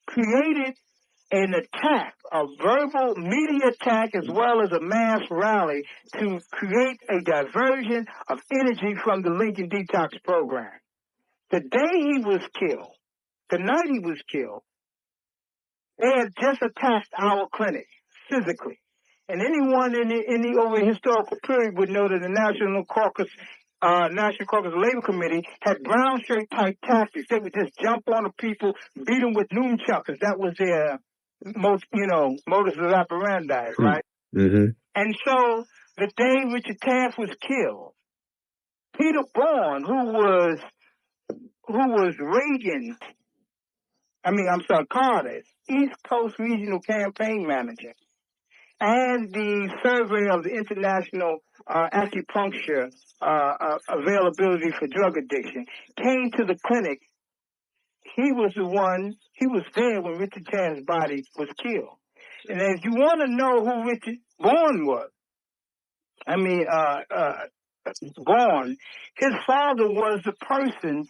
created an attack, a verbal media attack, as well as a mass rally to create a diversion of energy from the Lincoln Detox Program. The day he was killed, the night he was killed, they had just attacked our clinic physically. And anyone in the over historical period would know that the National Caucus Labor Committee had brown shirt type tactics. They would just jump on the people, beat them with nunchuckers. That was their modus operandi, right? Mm-hmm. And so the day Richard Taft was killed, Peter Bourne, who was Carter's East Coast Regional Campaign Manager, and the survey of the international acupuncture availability for drug addiction, came to the clinic. He was there when Richard Taft's body was killed. And if you want to know who Richard Bourne was, Bourne, his father was the person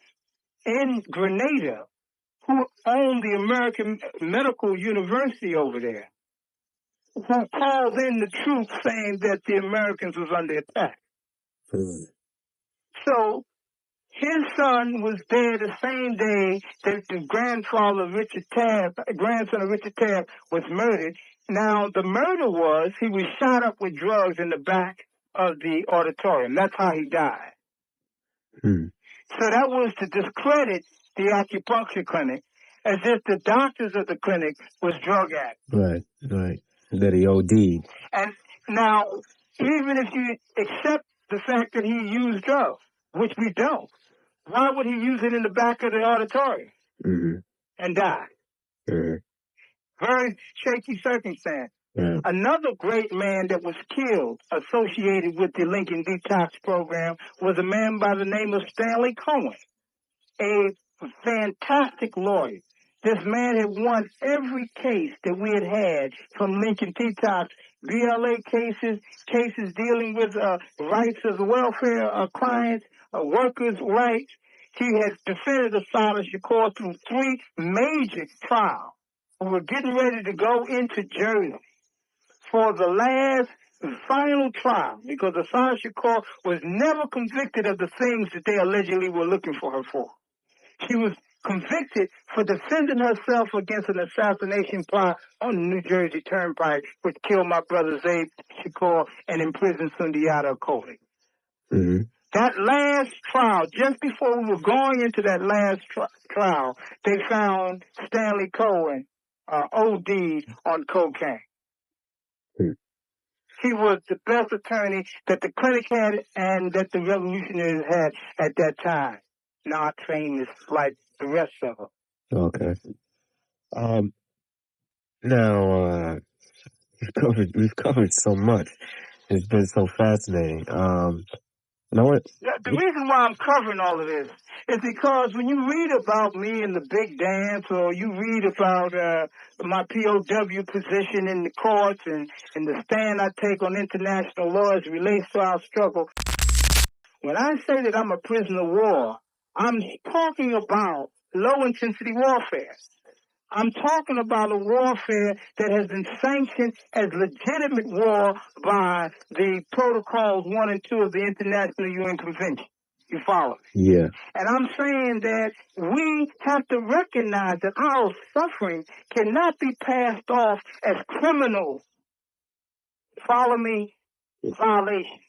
in Grenada who owned the American Medical University over there, who called in the troops saying that the Americans was under attack. So his son was there the same day that the grandson of Richard Taft was murdered. Now, the murder was he was shot up with drugs in the back of the auditorium. That's how he died. So that was to discredit the acupuncture clinic, as if the doctors of the clinic was drug addicts. Right. That he OD'd. And now, even if you accept the fact that he used drugs, which we don't, why would he use it in the back of the auditorium and die? Very shaky circumstance. Another great man that was killed associated with the Lincoln Detox Program was a man by the name of Stanley Cohen, a fantastic lawyer. This man had won every case that we had from Lincoln Detox, BLA cases dealing with rights of the welfare clients, workers' rights. He had defended Asada Shakur through 3 major trials. We were getting ready to go into Jersey for the last final trial, because Asada Shakur was never convicted of the things that they allegedly were looking for her for. She was convicted for defending herself against an assassination plot on the New Jersey Turnpike, which killed my brother Zaid Shakur and imprisoned Sundiata Akoli. That last trial, just before we were going into that last trial, they found Stanley Cohen OD'd on cocaine. He was the best attorney that the clinic had and that the revolutionaries had at that time. Not famous like the rest of them. Okay. Now, we've covered so much. It's been so fascinating. The reason why I'm covering all of this is because when you read about me in the big dance, or you read about my POW position in the courts and the stand I take on international law as it relates to our struggle, when I say that I'm a prisoner of war, I'm talking about low-intensity warfare. I'm talking about a warfare that has been sanctioned as legitimate war by the Protocols 1 and 2 of the International UN Convention. You follow? Yeah. And I'm saying that we have to recognize that our suffering cannot be passed off as criminal, follow me, violation.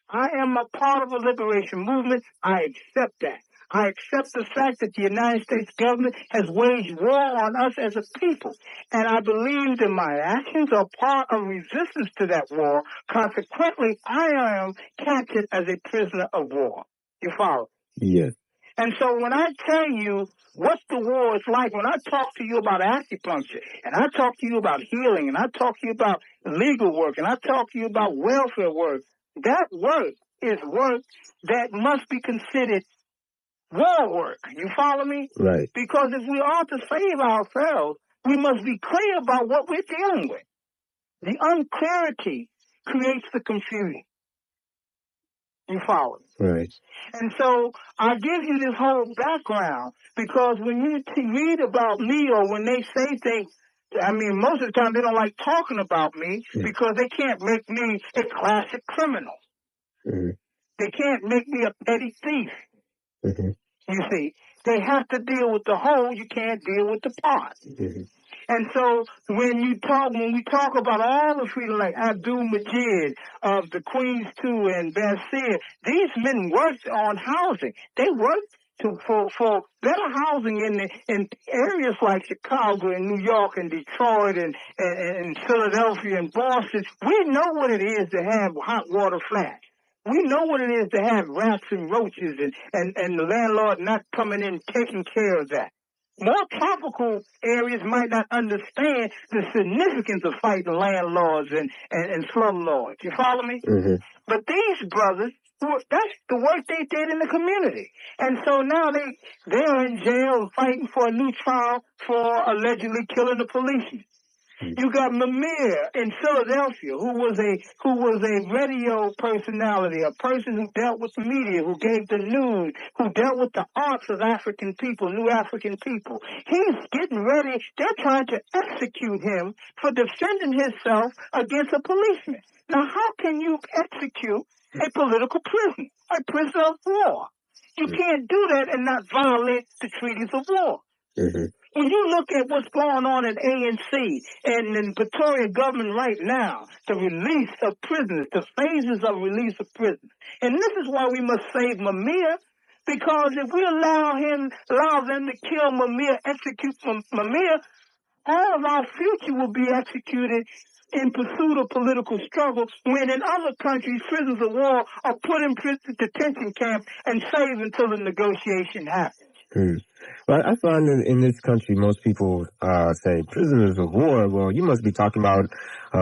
I am a part of a liberation movement. I accept that. I accept the fact that the United States government has waged war on us as a people. And I believe that my actions are part of resistance to that war. Consequently, I am captured as a prisoner of war. You follow? Yes. And so when I tell you what the war is like, when I talk to you about acupuncture, and I talk to you about healing, and I talk to you about legal work, and I talk to you about welfare work, that work is work that must be considered war work. You follow me? Right. Because if we are to save ourselves, we must be clear about what we're dealing with. The unclarity creates the confusion. You follow? Right. And so I give you this whole background because when you read about me or when they say things, I mean, most of the time they don't like talking about me because they can't make me a classic criminal. Mm-hmm. They can't make me a petty thief. Mm-hmm. You see, they have to deal with the whole. You can't deal with the part. Mm-hmm. And so when we talk about all the freedom, like Abdul Majid of the Queens 2 and Basir, these men worked on housing. They worked for better housing in areas like Chicago and New York and Detroit and Philadelphia and Boston. We know what it is to have hot water flats. We know what it is to have rats and roaches and the landlord not coming in taking care of that. More tropical areas might not understand the significance of fighting landlords and slumlords. You follow me? Mm-hmm. But these brothers, that's the work they did in the community. And so now they're in jail fighting for a new trial for allegedly killing a policeman. You got Mimir in Philadelphia, who was a radio personality, a person who dealt with the media, who gave the news, who dealt with the arts of African people, new African people. He's getting ready. They're trying to execute him for defending himself against a policeman. Now, how can you execute a political prisoner, a prisoner of war? You can't do that and not violate the treaties of war. Mm-hmm. When you look at what's going on in ANC and in Pretoria government right now, the release of prisoners, the phases of release of prisoners. And this is why we must save Mimir, because if we allow them to kill Mimir, execute Mimir, all of our future will be executed in pursuit of political struggle, when in other countries, prisoners of war are put in prison detention camps and saved until the negotiation happens. Mm. Well, I find that in this country, most people say prisoners of war. Well, you must be talking about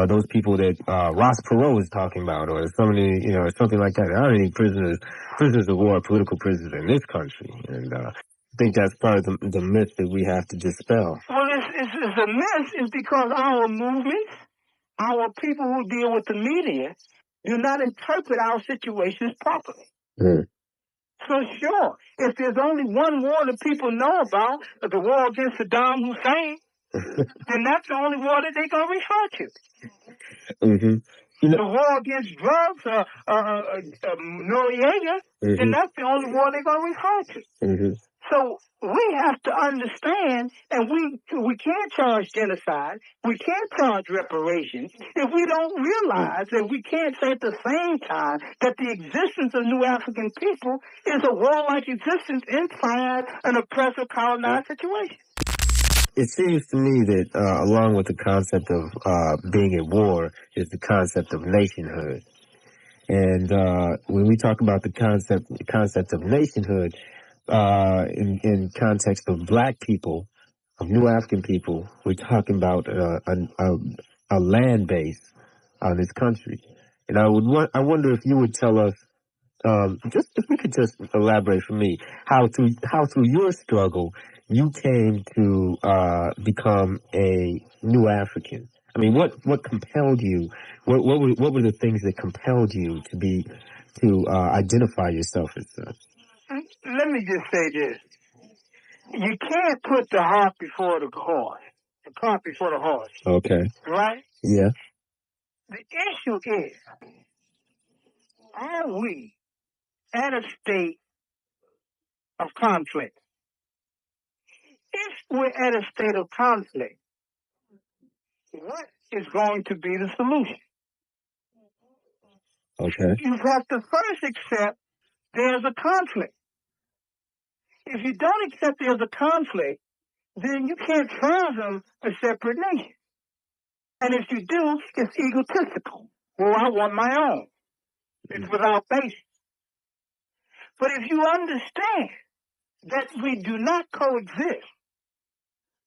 those people that Ross Perot is talking about, or somebody, something like that. There aren't any prisoners of war, political prisoners in this country, and I think that's part of the myth that we have to dispel. Well, it's a myth is because our movements, our people who deal with the media, do not interpret our situations properly. Mm. So sure, if there's only one war that people know about, the war against Saddam Hussein, then that's the only war that they're going to refer to. Mm-hmm. The war against drugs, Noriega, then that's the only war they're going to refer to. Mm-hmm. So we have to understand, and we can't charge genocide, we can't charge reparations, if we don't realize that we can't say at the same time that the existence of new African people is a warlike existence inside an oppressive colonized situation. It seems to me that along with the concept of being at war is the concept of nationhood. And when we talk about the concept of nationhood, in context of black people, of new African people, we're talking about a land base on this country. And I wonder if you would tell us, just if you could just elaborate for me how through your struggle you came to become a new African. I mean, what compelled you? What were the things that compelled you to identify yourself as such? Let me just say this. you can't put the heart before the horse, the cart before the horse. Okay. Right? Yeah. The issue is, are we at a state of conflict? If we're at a state of conflict, what is going to be the solution? Okay. You have to first accept there's a conflict. If you don't accept there's a conflict, then you can't fathom a separate nation. And if you do, it's egotistical. Well, I want my own. It's without basis. But if you understand that we do not coexist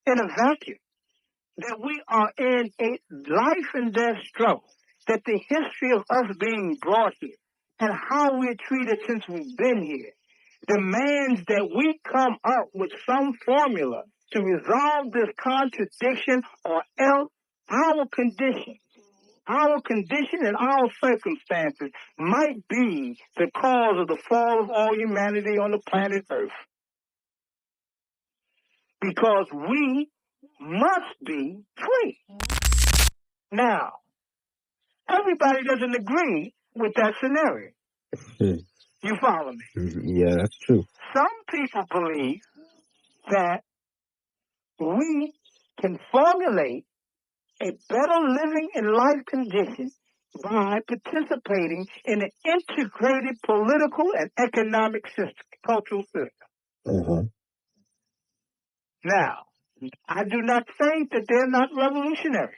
in a vacuum, that we are in a life and death struggle, that the history of us being brought here and how we're treated since we've been here demands that we come up with some formula to resolve this contradiction, or else our condition and our circumstances might be the cause of the fall of all humanity on the planet Earth. Because we must be free. Now, everybody doesn't agree with that scenario. You follow me? Yeah, that's true. Some people believe that we can formulate a better living and life condition by participating in an integrated political and economic system, cultural system. Uh-huh. Now, I do not think that they're not revolutionary.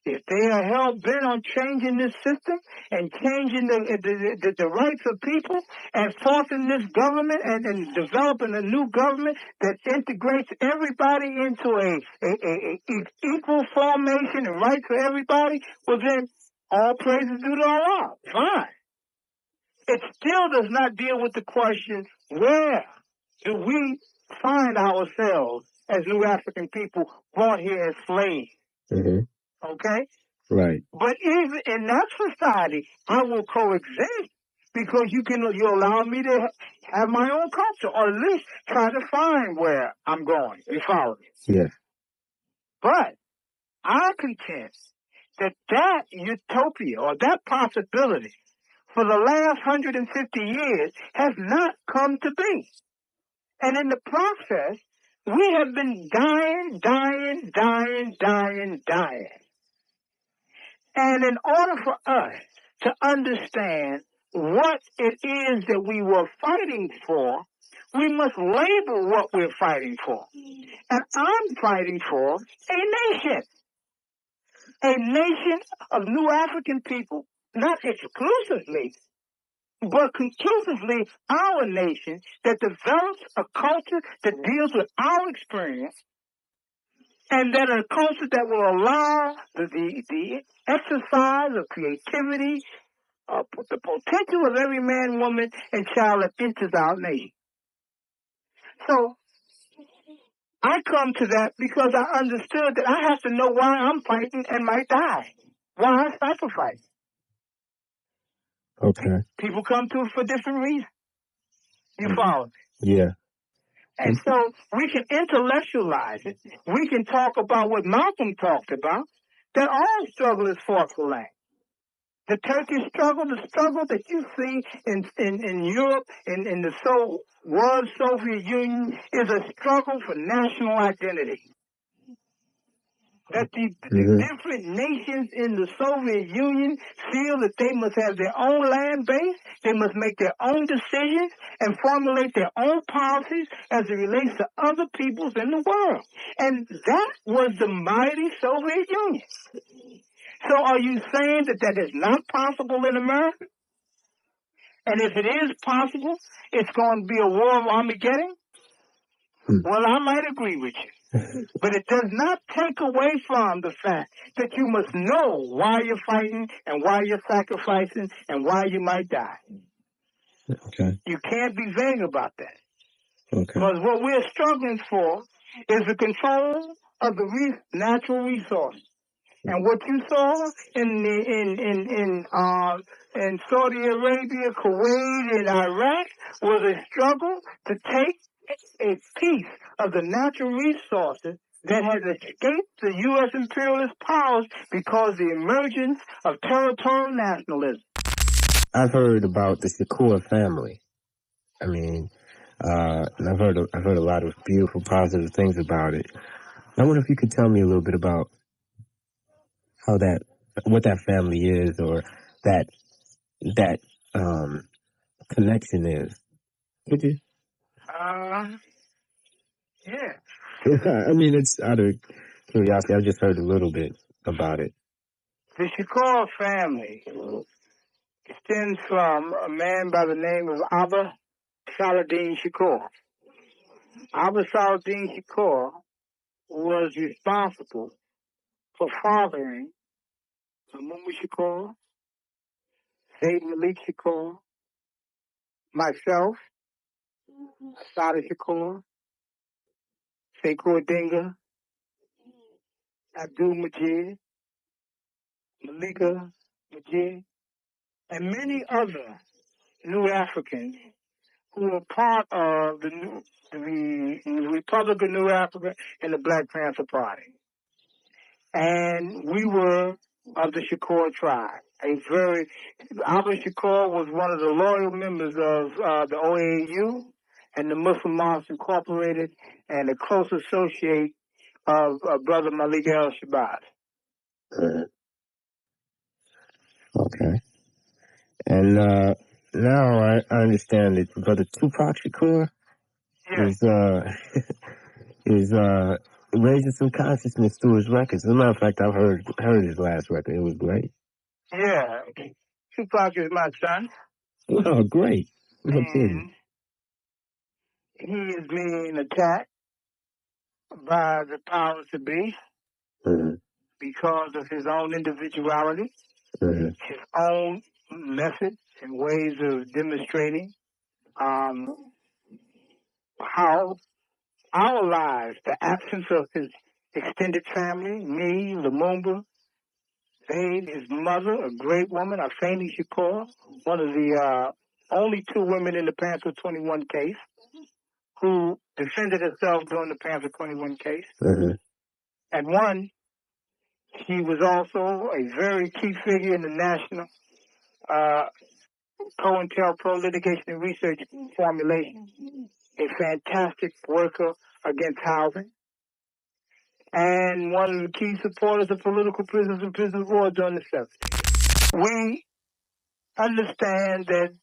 If they are hell-bent on changing this system and changing the rights of people and forcing this government and developing a new government that integrates everybody into a equal formation and rights for everybody, well then all praises due to Allah. Fine. It still does not deal with the question, where do we find ourselves as new African people brought here as slaves? Mm-hmm. Okay? Right. But even in that society, I will coexist because you allow me to have my own culture, or at least try to find where I'm going. You follow me? Yeah. But I contend that utopia or that possibility for the last 150 years has not come to be. And in the process, we have been dying. And in order for us to understand what it is that we were fighting for, we must label what we're fighting for. And I'm fighting for a nation of new African people, not exclusively, but conclusively our nation that develops a culture that deals with our experience, and that a culture that will allow the exercise of creativity, the potential of every man, woman, and child that enters our nation. So I come to that because I understood that I have to know why I'm fighting and might die, why I sacrifice. Okay. People come to it for different reasons. You follow me? Yeah. And so we can intellectualize it. We can talk about what Malcolm talked about, that all struggle is fought for land. The Turkish struggle, the struggle that you see in Europe, in the world Soviet Union, is a struggle for national identity. That the different nations in the Soviet Union feel that they must have their own land base, they must make their own decisions, and formulate their own policies as it relates to other peoples in the world. And that was the mighty Soviet Union. So are you saying that is not possible in America? And if it is possible, it's going to be a war of Armageddon? Well, I might agree with you. But it does not take away from the fact that you must know why you're fighting and why you're sacrificing and why you might die. Okay. You can't be vague about that. Okay. Because what we're struggling for is the control of the natural resources. And what you saw in Saudi Arabia, Kuwait, and Iraq was a struggle to take a piece of the natural resources that has escaped the U.S. imperialist powers because of the emergence of territorial nationalism. I've heard about the Shakur family. I mean, and I've heard a lot of beautiful, positive things about it. I wonder if you could tell me a little bit about what that family is, or that connection is. Could you? Yeah. I mean, it's out of curiosity. I've just heard a little bit about it. The Shakur family stems from a man by the name of Abba Saladin Shakur. Abba Saladin Shakur was responsible for fathering Mumu Shakur, Zayd Malik Shakur, myself, Sada Shakur, Shakur Dinga, Abdul Majid, Malika Majid, and many other New Africans who were part of the Republic of New Africa and the Black Panther Party. And we were of the Shakur tribe. Abba Shakur was one of the loyal members of the OAU and the Muslim Mosque Incorporated, and a close associate of Brother Malik El-Shabazz. Okay. And now I understand that Brother Tupac Shakur is raising some consciousness through his records. As a matter of fact, I've heard his last record. It was great. Yeah. Tupac is my son. Oh, great. No And kidding. he is being attacked by the powers to be because of his own individuality, his own methods and ways of demonstrating how our lives, the absence of his extended family, me, Lumumba, Zayd, his mother, a great woman, Afeni Shakur, one of the only two women in the Panther 21 case, who defended herself during the Panther 21 case. And one, he was also a very key figure in the national Cointelpro litigation and research formulation, a fantastic worker against housing, and one of the key supporters of political prisoners and prisoners of war during the 70s. We understand that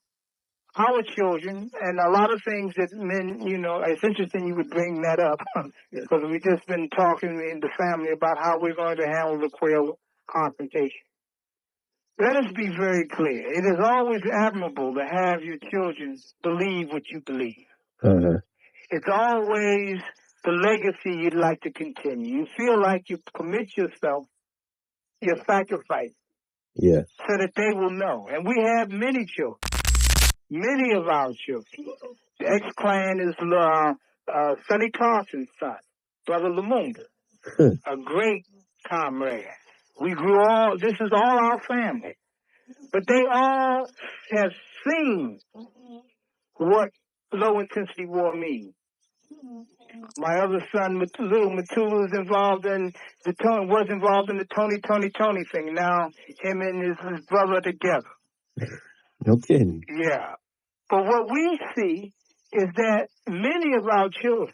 our children, and a lot of things that men, it's interesting you would bring that up, because we've just been talking in the family about how we're going to handle the Quail confrontation. Let us be very clear. It is always admirable to have your children believe what you believe. It's always the legacy you'd like to continue. You feel like you commit yourself, your sacrifice, so that they will know. And we have many children, many of our children. The ex-clan is Sonny Carson's son, Brother Lumumba, a great comrade. This is all our family. But they all have seen what low-intensity war means. My other son, Mutulu, was involved in the Tony thing. Now, him and his brother together. No kidding. Yeah. But what we see is that many of our children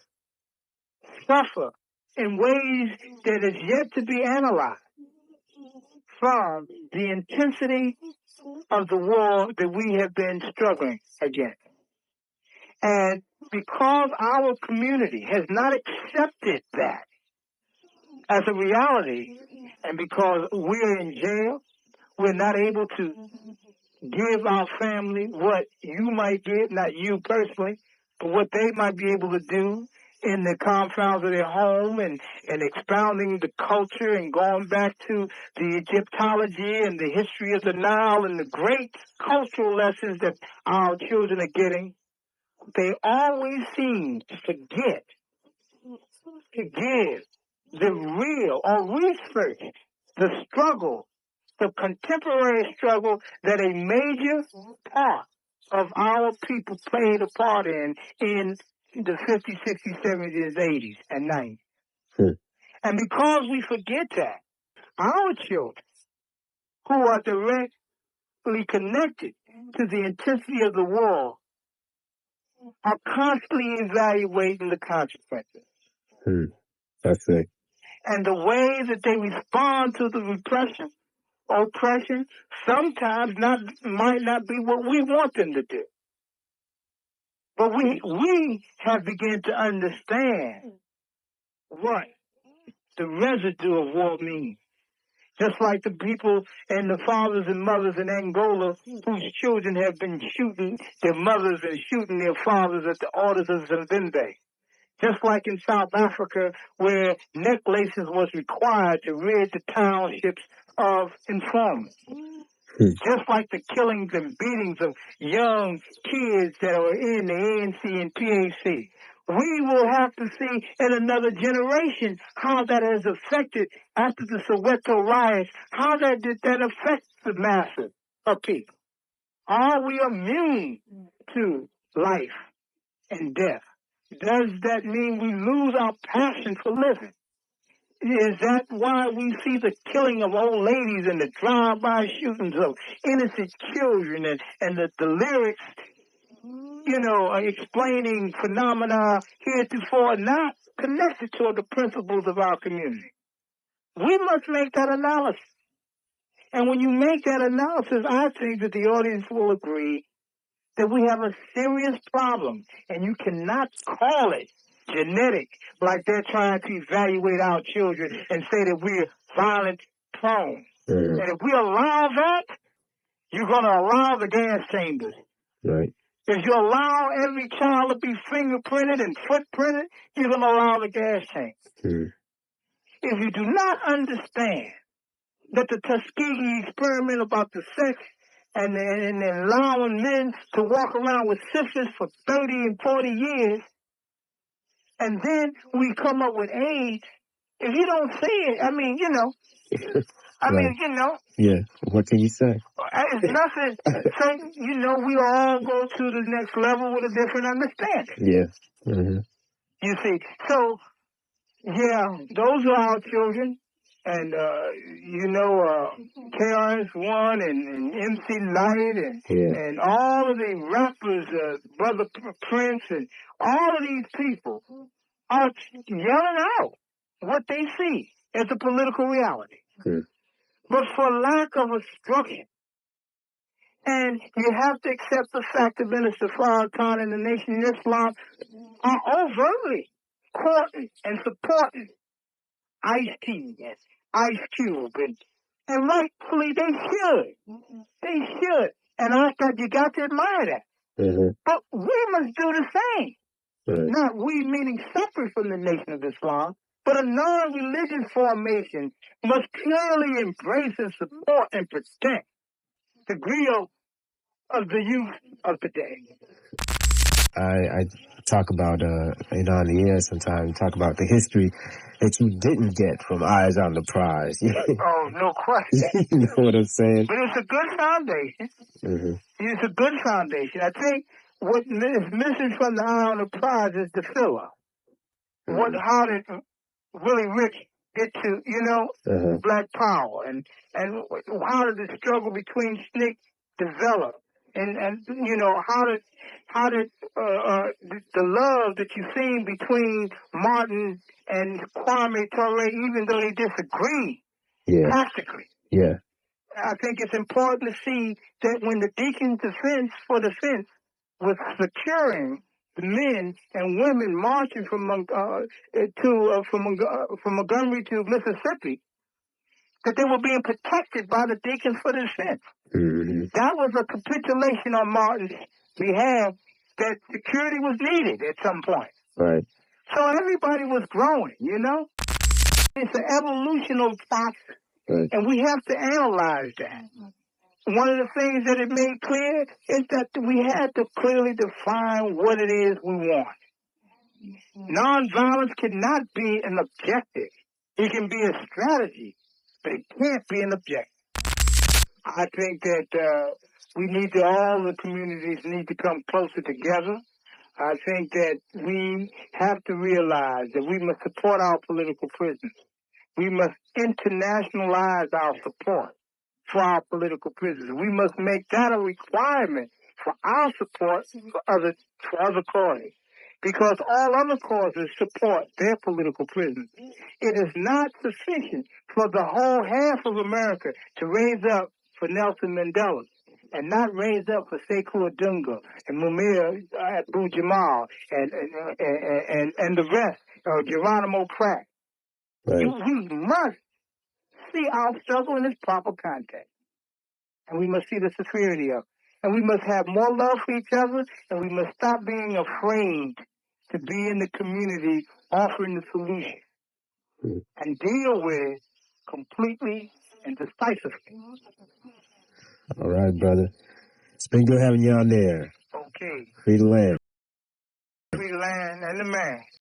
suffer in ways that is yet to be analyzed from the intensity of the war that we have been struggling against. And because our community has not accepted that as a reality, and because we're in jail, we're not able to give our family what you might give, not you personally, but what they might be able to do in the confines of their home, and expounding the culture and going back to the Egyptology and the history of the Nile and the great cultural lessons that our children are getting. They always seem to forget to give the real or research the struggle, the contemporary struggle that a major part of our people played a part in the 50s, 60s, 70s, 80s, and 90s. And because we forget that, our children, who are directly connected to the intensity of the war, are constantly evaluating the consequences. That's it. And the way that they respond to the repression, oppression, sometimes might not be what we want them to do. But we have begun to understand what the residue of war means. Just like the people and the fathers and mothers in Angola whose children have been shooting their mothers and shooting their fathers at the orders of Zimbabwe. Just like in South Africa, where necklaces was required to rid the townships of informers. Just like the killings and beatings of young kids that are in the ANC and PAC. We will have to see in another generation how that has affected after the Soweto riots, how did that affect the masses of people? Are we immune to life and death? Does that mean we lose our passion for living? Is that why we see the killing of old ladies and the drive-by shootings of innocent children and the lyrics, explaining phenomena heretofore not connected to the principles of our community? We must make that analysis. And when you make that analysis, I think that the audience will agree that we have a serious problem, and you cannot call it genetic, like they're trying to evaluate our children and say that we're violent prone. And if we allow that, you're going to allow the gas chambers. Right. If you allow every child to be fingerprinted and footprinted, you're going to allow the gas chambers. If you do not understand that the Tuskegee experiment about the sex and allowing men to walk around with syphilis for 30 and 40 years, and then we come up with AIDS. If you don't see it, Yeah, what can you say? It's nothing. So, we all go to the next level with a different understanding. Yeah. You see, so, those are our children. And, KRS-One and MC Light and all of the rappers, Brother Prince and all of these people are yelling out what they see as a political reality. But for lack of a structure, and you have to accept the fact that Minister Farrakhan and the Nation of Islam are overtly courting and supporting Ice-T and Ice Cube, and rightfully they should. They should. And you got to admire that. But we must do the same. Not we meaning separate from the Nation of Islam, but a non-religious formation must clearly embrace and support and protect the griot of the youth of today. I talk about, on the air sometimes, talk about the history that you didn't get from Eyes on the Prize. Oh, no question. You know what I'm saying? But it's a good foundation. It's a good foundation. I think what is missing from the Eye on the Prize is the filler. How did Willie Rich get to, Black Power? And how did the struggle between SNCC develop? And how did the love that you've seen between Martin and Kwame Ture, even though they disagree practically? Yeah. I think it's important to see that when the Deacon's Defense for Defense was securing the men and women marching from Montgomery to Mississippi, that they were being protected by the Deacons for Defense. That was a capitulation on Martin's behalf that security was needed at some point. Right. So everybody was growing, It's an evolutional process. Right. And we have to analyze that. One of the things that it made clear is that we had to clearly define what it is we want. Nonviolence cannot be an objective. It can be a strategy, but it can't be an objective. I think that all the communities need to come closer together. I think that we have to realize that we must support our political prisoners. We must internationalize our support for our political prisoners. We must make that a requirement for our support for other causes. Because all other causes support their political prisoners. It is not sufficient for the whole half of America to raise up for Nelson Mandela and not raise up for Sekou Dunga and Mumia Abu-Jamal and the rest, Geronimo Pratt. Right. We must see our struggle in its proper context. And we must see the sincerity of it. And we must have more love for each other, and we must stop being afraid to be in the community offering the solution and deal with it completely and decisively. All right, brother. It's been good having you on there. Okay. Free the land. Free the land and the man.